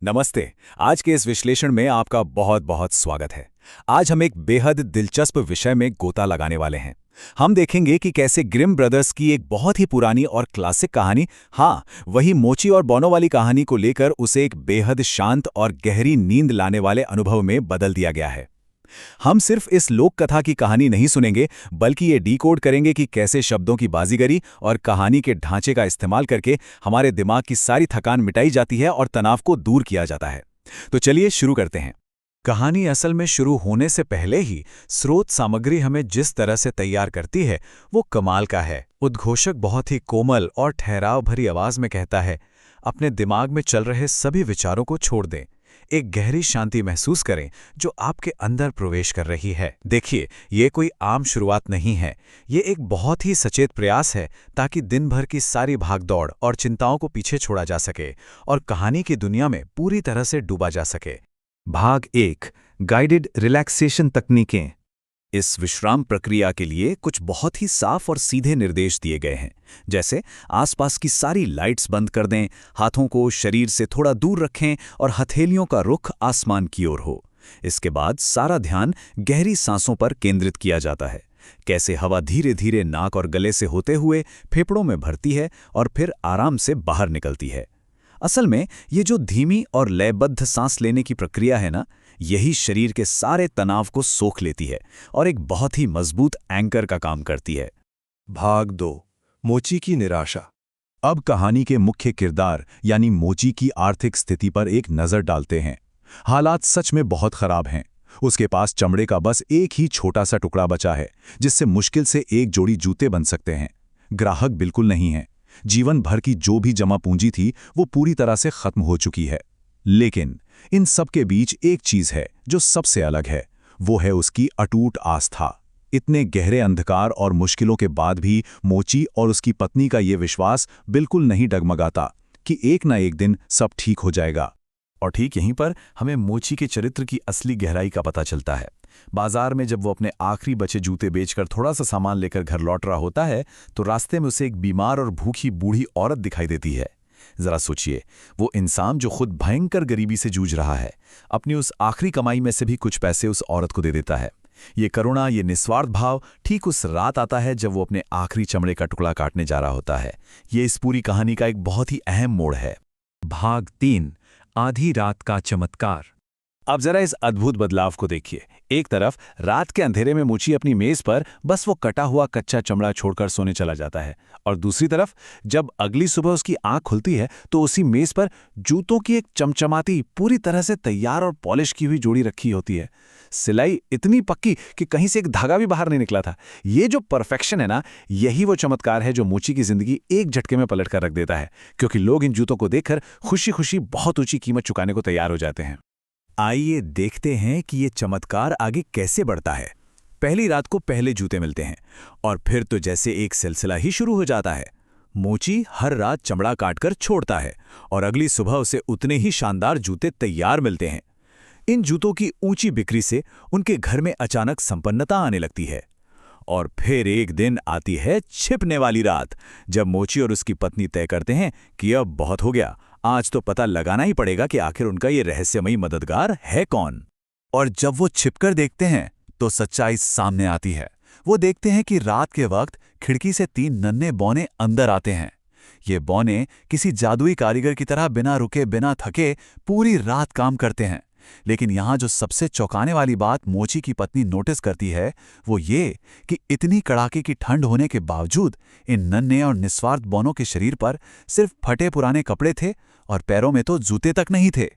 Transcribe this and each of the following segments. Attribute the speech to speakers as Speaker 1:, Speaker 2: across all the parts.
Speaker 1: नमस्ते। आज के इस विश्लेषण में आपका बहुत बहुत स्वागत है। आज हम एक बेहद दिलचस्प विषय में गोता लगाने वाले हैं। हम देखेंगे कि कैसे ग्रिम ब्रदर्स की एक बहुत ही पुरानी और क्लासिक कहानी, हाँ, वही मोची और बोनो वाली कहानी को लेकर उसे एक बेहद शांत और गहरी नींद लाने वाले अनुभव में बदल दिया गया है। हम सिर्फ इस लोक कथा की कहानी नहीं सुनेंगे, बल्कि ये डिकोड करेंगे कि कैसे शब्दों की बाजीगरी और कहानी के ढांचे का इस्तेमाल करके हमारे दिमाग की सारी थकान मिटाई जाती है और तनाव को दूर किया जाता है। तो चलिए शुरू करते हैं। कहानी असल में शुरू होने से पहले ही स्रोत सामग्री हमें जिस तरह से तैयार करती है वो कमाल का है। उद्घोषक बहुत ही कोमल और ठहराव भरी आवाज में कहता है, अपने दिमाग में चल रहे सभी विचारों को छोड़ दें, एक गहरी शांति महसूस करें जो आपके अंदर प्रवेश कर रही है। देखिए, ये कोई आम शुरुआत नहीं है, ये एक बहुत ही सचेत प्रयास है ताकि दिन भर की सारी भागदौड़ और चिंताओं को पीछे छोड़ा जा सके और कहानी की दुनिया में पूरी तरह से डूबा जा सके। भाग 1, गाइडेड रिलैक्सेशन तकनीकें। इस विश्राम प्रक्रिया के लिए कुछ बहुत ही साफ और सीधे निर्देश दिए गए हैं, जैसे आसपास की सारी लाइट्स बंद कर दें, हाथों को शरीर से थोड़ा दूर रखें और हथेलियों का रुख आसमान की ओर हो। इसके बाद सारा ध्यान गहरी सांसों पर केंद्रित किया जाता है, कैसे हवा धीरे धीरे नाक और गले से होते हुए फेफड़ों में भरती है और फिर आराम से बाहर निकलती है। असल में ये जो धीमी और लयबद्ध सांस लेने की प्रक्रिया है ना, यही शरीर के सारे तनाव को सोख लेती है और एक बहुत ही मजबूत एंकर का काम करती है।
Speaker 2: भाग 2, मोची की निराशा।
Speaker 1: अब कहानी के मुख्य किरदार यानी मोची की आर्थिक स्थिति पर एक नज़र डालते हैं। हालात सच में बहुत खराब हैं। उसके पास चमड़े का बस एक ही छोटा सा टुकड़ा बचा है, जिससे मुश्किल से एक जोड़ी जूते बन सकते हैं। ग्राहक बिल्कुल नहीं है। जीवन भर की जो भी जमा पूंजी थी वो पूरी तरह से खत्म हो चुकी है। लेकिन इन सब के बीच एक चीज है जो सबसे अलग है, वो है उसकी अटूट आस्था। इतने गहरे अंधकार और मुश्किलों के बाद भी मोची और उसकी पत्नी का ये विश्वास बिल्कुल नहीं डगमगाता कि एक ना एक दिन सब ठीक हो जाएगा। और ठीक यहीं पर हमें मोची के चरित्र की असली गहराई का पता चलता है। बाजार में जब वो अपने आखिरी बचे जूते बेचकर थोड़ा सा सामान लेकर घर लौट रहा होता है, तो रास्ते में उसे एक बीमार और भूखी बूढ़ी औरत दिखाई देती है। जरा सोचिए, वो इंसान जो खुद भयंकर गरीबी से जूझ रहा है, अपनी उस आखिरी कमाई में से भी कुछ पैसे उस औरत को दे देता है। ये करुणा, ये निस्वार्थ भाव ठीक उस रात आता है जब वो अपने आखिरी चमड़े का टुकड़ा काटने जा रहा होता है। ये इस पूरी कहानी का एक बहुत ही अहम मोड़ है।
Speaker 2: भाग 3, आधी रात का चमत्कार।
Speaker 1: अब जरा इस अद्भुत बदलाव को देखिए। एक तरफ रात के अंधेरे में मोची अपनी मेज पर बस वो कटा हुआ कच्चा चमड़ा छोड़कर सोने चला जाता है, और दूसरी तरफ जब अगली सुबह उसकी आंख खुलती है तो उसी मेज पर जूतों की एक चमचमाती, पूरी तरह से तैयार और पॉलिश की हुई जोड़ी रखी होती है। सिलाई इतनी पक्की कि कहीं से एक धागा भी बाहर नहीं निकला था। ये जो परफेक्शन है ना, यही वो चमत्कार है जो मोची की जिंदगी एक झटके में पलट कर रख देता है, क्योंकि लोग इन जूतों को देखकर खुशी खुशी बहुत ऊंची कीमत चुकाने को तैयार हो जाते हैं। आइए देखते हैं कि ये चमत्कार आगे कैसे बढ़ता है। पहली रात को पहले जूते मिलते हैं और फिर तो जैसे एक सिलसिला ही शुरू हो जाता है। मोची हर रात चमड़ा काटकर छोड़ता है और अगली सुबह उसे उतने ही शानदार जूते तैयार मिलते हैं। इन जूतों की ऊंची बिक्री से उनके घर में अचानक संपन्नता आने लगती है। और फिर एक दिन आती है छिपने वाली रात, जब मोची और उसकी पत्नी तय करते हैं कि अब बहुत हो गया, आज तो पता लगाना ही पड़ेगा कि आखिर उनका ये रहस्यमयी मददगार है कौन। और जब वो छिपकर देखते हैं तो सच्चाई सामने आती है। वो देखते हैं कि रात के वक्त खिड़की से 3 नन्हे बौने अंदर आते हैं। ये बौने किसी जादुई कारीगर की तरह बिना रुके बिना थके पूरी रात काम करते हैं। लेकिन यहाँ जो सबसे चौंकाने वाली बात मोची की पत्नी नोटिस करती है, वो ये कि इतनी कड़ाके की ठंड होने के बावजूद इन नन्हे और निस्वार्थ बौनों के शरीर पर सिर्फ फटे पुराने कपड़े थे और पैरों में तो जूते तक नहीं थे।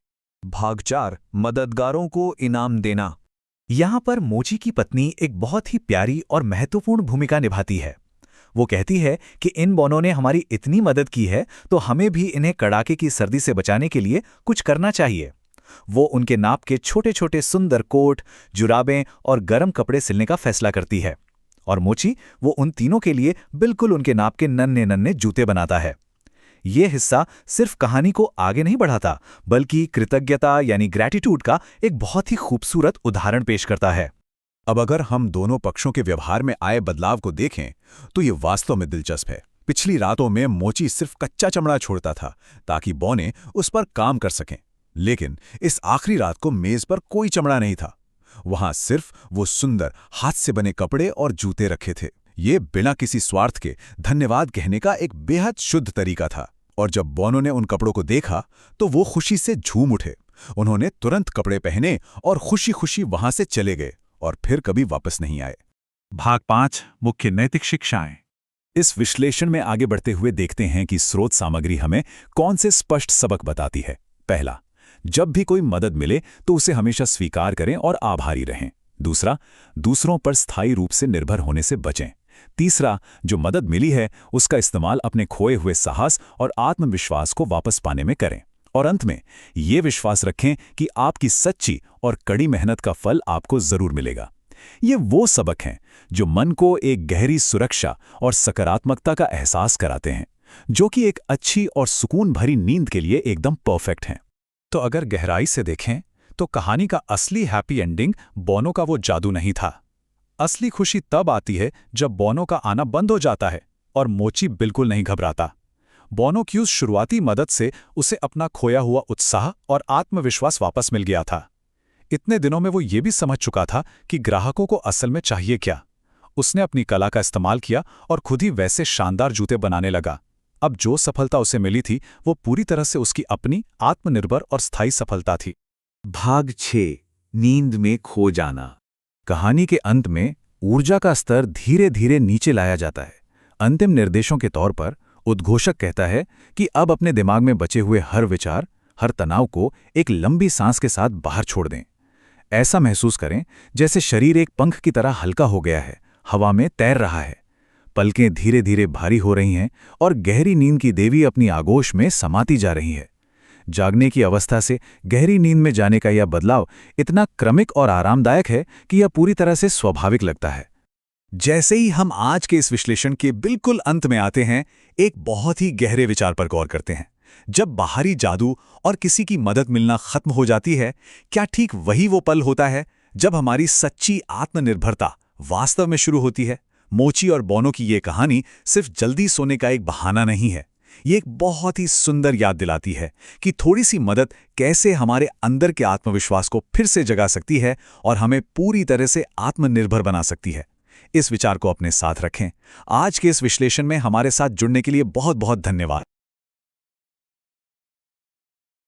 Speaker 2: भाग 4, मददगारों को इनाम देना।
Speaker 3: यहाँ पर मोची की पत्नी एक बहुत ही प्यारी और महत्वपूर्ण भूमिका निभाती है। वो कहती है कि इन बौनों ने हमारी इतनी मदद की है तो हमें भी इन्हें कड़ाके की सर्दी से बचाने के लिए कुछ करना चाहिए। वो उनके नाप के छोटे छोटे सुंदर कोट, जुराबें और गर्म कपड़े सिलने का फैसला करती है, और मोची वो उन तीनों के लिए बिल्कुल उनके नाप के नन्हे नन्हे जूते बनाता है। ये हिस्सा सिर्फ कहानी को आगे नहीं बढ़ाता, बल्कि कृतज्ञता यानी ग्रैटिट्यूड का एक बहुत ही खूबसूरत उदाहरण पेश करता है।
Speaker 1: अब अगर हम दोनों पक्षों के व्यवहार में आए बदलाव को देखें तो ये वास्तव में दिलचस्प है। पिछली रातों में मोची सिर्फ कच्चा चमड़ा छोड़ता था ताकि बौने उस पर काम कर सकें, लेकिन इस आखिरी रात को मेज पर कोई चमड़ा नहीं था। वहां सिर्फ वो सुंदर हाथ से बने कपड़े और जूते रखे थे। ये बिना किसी स्वार्थ के धन्यवाद कहने का एक बेहद शुद्ध तरीका था। और जब बोनो ने उन कपड़ों को देखा तो वो खुशी से झूम उठे। उन्होंने तुरंत कपड़े पहने और खुशी खुशी वहां से चले गए और फिर कभी वापस नहीं आए।
Speaker 3: भाग 5 मुख्य नैतिक शिक्षाएं।
Speaker 1: इस विश्लेषण में आगे बढ़ते हुए देखते हैं कि स्रोत सामग्री हमें कौन से स्पष्ट सबक बताती है। पहला, जब भी कोई मदद मिले तो उसे हमेशा स्वीकार करें और आभारी रहें। दूसरा, दूसरों पर स्थायी रूप से निर्भर होने से बचें। तीसरा, जो मदद मिली है उसका इस्तेमाल अपने खोए हुए साहस और आत्मविश्वास को वापस पाने में करें। और अंत में ये विश्वास रखें कि आपकी सच्ची और कड़ी मेहनत का फल आपको जरूर मिलेगा। ये वो सबक हैं जो मन को एक गहरी सुरक्षा और सकारात्मकता का एहसास कराते हैं, जो कि एक अच्छी और सुकून भरी नींद के लिए एकदम परफेक्ट हैं।
Speaker 3: तो अगर गहराई से देखें तो कहानी का असली हैप्पी एंडिंग बोनो का वो जादू नहीं था। असली खुशी तब आती है जब बोनो का आना बंद हो जाता है और मोची बिल्कुल नहीं घबराता। बोनो की उस शुरुआती मदद से उसे अपना खोया हुआ उत्साह और आत्मविश्वास वापस मिल गया था। इतने दिनों में वो ये भी समझ चुका था कि ग्राहकों को असल में चाहिए क्या। उसने अपनी कला का इस्तेमाल किया और खुद ही वैसे शानदार जूते बनाने लगा। अब जो सफलता उसे मिली थी वो पूरी तरह से उसकी अपनी आत्मनिर्भर और स्थायी सफलता थी।
Speaker 1: भाग 6, नींद में खो जाना। कहानी के अंत में ऊर्जा का स्तर धीरे धीरे नीचे लाया जाता है। अंतिम निर्देशों के तौर पर उद्घोषक कहता है कि अब अपने दिमाग में बचे हुए हर विचार, हर तनाव को एक लंबी सांस के साथ बाहर छोड़ दें। ऐसा महसूस करें जैसे शरीर एक पंख की तरह हल्का हो गया है, हवा में तैर रहा है। पलकें धीरे धीरे भारी हो रही हैं और गहरी नींद की देवी अपनी आगोश में समाती जा रही है। जागने की अवस्था से गहरी नींद में जाने का यह बदलाव इतना क्रमिक और आरामदायक है कि यह पूरी तरह से स्वाभाविक लगता है। जैसे ही हम आज के इस विश्लेषण के बिल्कुल अंत में आते हैं, एक बहुत ही गहरे विचार पर गौर करते हैं। जब बाहरी जादू और किसी की मदद मिलना खत्म हो जाती है, क्या ठीक वही वो पल होता है जब हमारी सच्ची आत्मनिर्भरता वास्तव में शुरू होती है? मोची और बोनो की ये कहानी सिर्फ जल्दी सोने का एक बहाना नहीं है। ये एक बहुत ही सुंदर याद दिलाती है कि थोड़ी सी मदद कैसे हमारे अंदर के आत्मविश्वास को फिर से जगा सकती है और हमें पूरी तरह से आत्मनिर्भर बना सकती है। इस विचार को अपने साथ रखें। आज के इस विश्लेषण में हमारे साथ जुड़ने के लिए बहुत बहुत धन्यवाद।